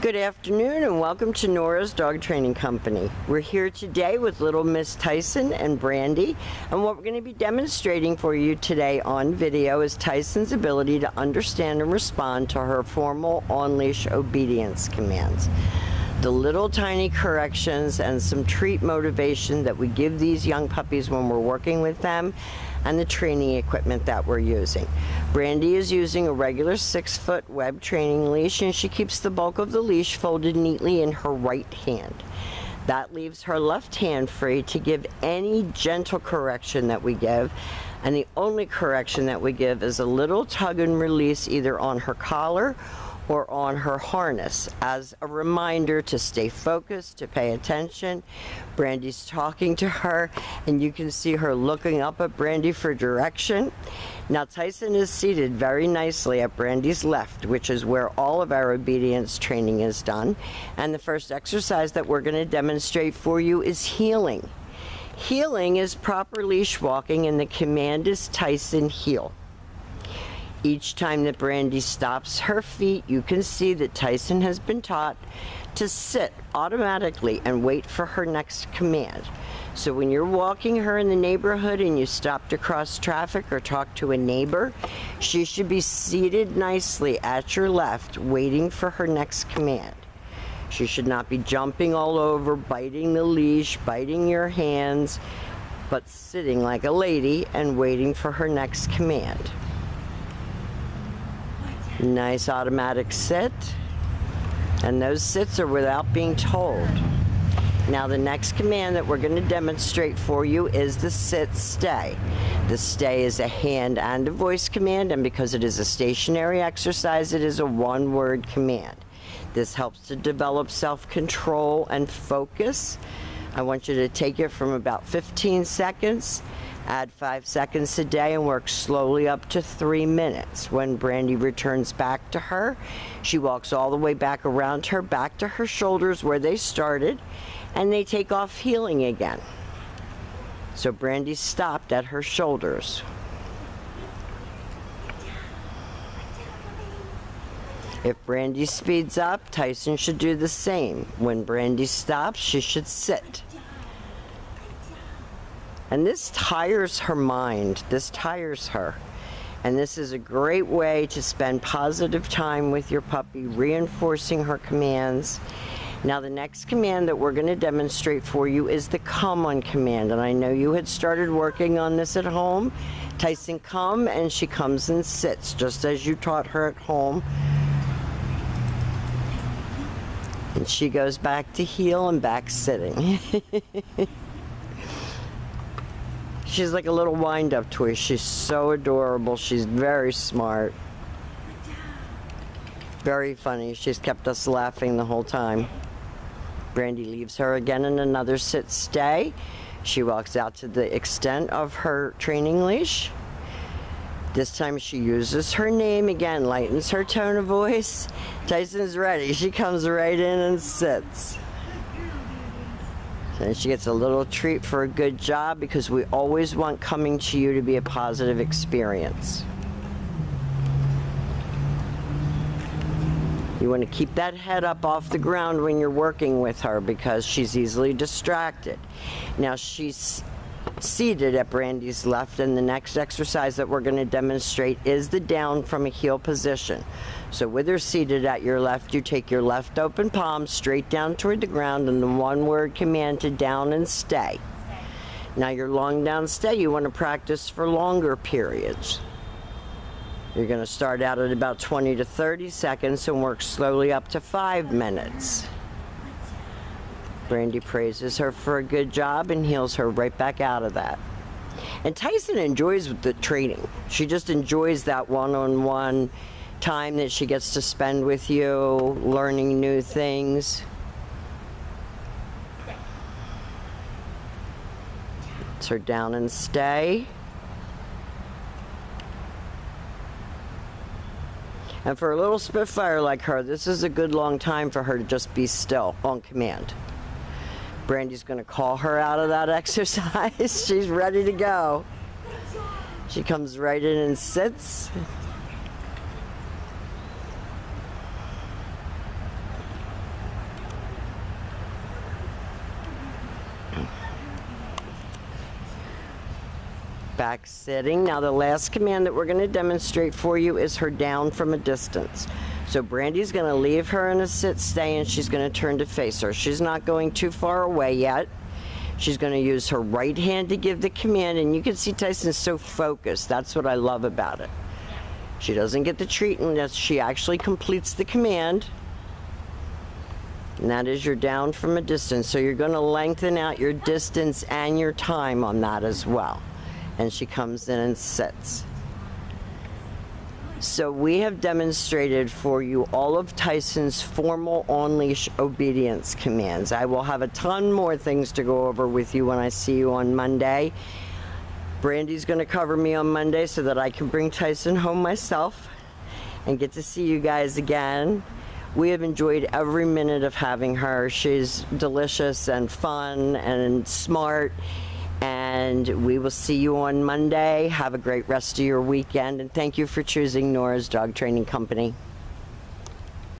Good afternoon and welcome to Nora's Dog Training Company. We're here today with little Miss Tyson and Brandy, and what we're going to be demonstrating for you today on video is Tyson's ability to understand and respond to her formal on-leash obedience commands. The little tiny corrections and some treat motivation that we give these young puppies when we're working with them, and the training equipment that we're using. Brandy is using a regular 6-foot web training leash, and she keeps the bulk of the leash folded neatly in her right hand. That leaves her left hand free to give any gentle correction that we give, and the only correction that we give is a little tug and release either on her collar or on her harness as a reminder to stay focused, to pay attention. Brandy's talking to her, and you can see her looking up at Brandy for direction. Now Tyson is seated very nicely at Brandy's left, which is where all of our obedience training is done. And the first exercise that we're going to demonstrate for you is heeling. Heeling is proper leash walking, and the command is Tyson heel. Each time that Brandy stops her feet, you can see that Tyson has been taught to sit automatically and wait for her next command. So when you're walking her in the neighborhood and you stop to cross traffic or talk to a neighbor, she should be seated nicely at your left, waiting for her next command. She should not be jumping all over, biting the leash, biting your hands, but sitting like a lady and waiting for her next command. Nice automatic sit, and those sits are without being told. Now the next command that we're going to demonstrate for you is the sit stay. The stay is a hand and a voice command, and because it is a stationary exercise, it is a one-word command. This helps to develop self-control and focus. I want you to take it from about 15 seconds. Add 5 seconds a day and work slowly up to 3 minutes. When Brandy returns back to her, she walks all the way back around her, back to her shoulders where they started, and they take off heeling again. So Brandy stopped at her shoulders. If Brandy speeds up, Tyson should do the same. When Brandy stops, she should sit. And this tires her mind, this tires her. And this is a great way to spend positive time with your puppy, reinforcing her commands. Now the next command that we're going to demonstrate for you is the come on command. And I know you had started working on this at home. Tyson come, and she comes and sits, just as you taught her at home. And she goes back to heel and back sitting. She's like a little wind-up toy. She's so adorable. She's very smart. Very funny. She's kept us laughing the whole time. Brandy leaves her again in another sit stay. She walks out to the extent of her training leash. This time she uses her name again, lightens her tone of voice. Tyson's ready. She comes right in and sits. And she gets a little treat for a good job, because we always want coming to you to be a positive experience. You want to keep that head up off the ground when you're working with her, because she's easily distracted. Now she's seated at Brandy's left, and the next exercise that we're going to demonstrate is the down from a heel position. So with her seated at your left, you take your left open palm straight down toward the ground, and the one-word command to down and stay. Now your long down stay, you want to practice for longer periods. You're going to start out at about 20 to 30 seconds and work slowly up to 5 minutes. Brandy praises her for a good job and heels her right back out of that. And Tyson enjoys the training. She just enjoys that one-on-one time that she gets to spend with you, learning new things. It's her down and stay. And for a little Spitfire like her, this is a good long time for her to just be still on command. Brandy's going to call her out of that exercise. She's ready to go. She comes right in and sits. Back sitting. Now the last command that we're going to demonstrate for you is her down from a distance. So Brandy's going to leave her in a sit stay and she's going to turn to face her. She's not going too far away yet. She's going to use her right hand to give the command, and you can see Tyson's so focused. That's what I love about it. She doesn't get the treat unless she actually completes the command. And that is your down from a distance. So you're going to lengthen out your distance and your time on that as well. And she comes in and sits. So we have demonstrated for you all of Tyson's formal on-leash obedience commands. I will have a ton more things to go over with you when I see you on Monday. Brandy's going to cover me on Monday so that I can bring Tyson home myself and get to see you guys again. We have enjoyed every minute of having her. She's delicious and fun and smart. And we will see you on Monday. Have a great rest of your weekend. And thank you for choosing Nora's Dog Training Company.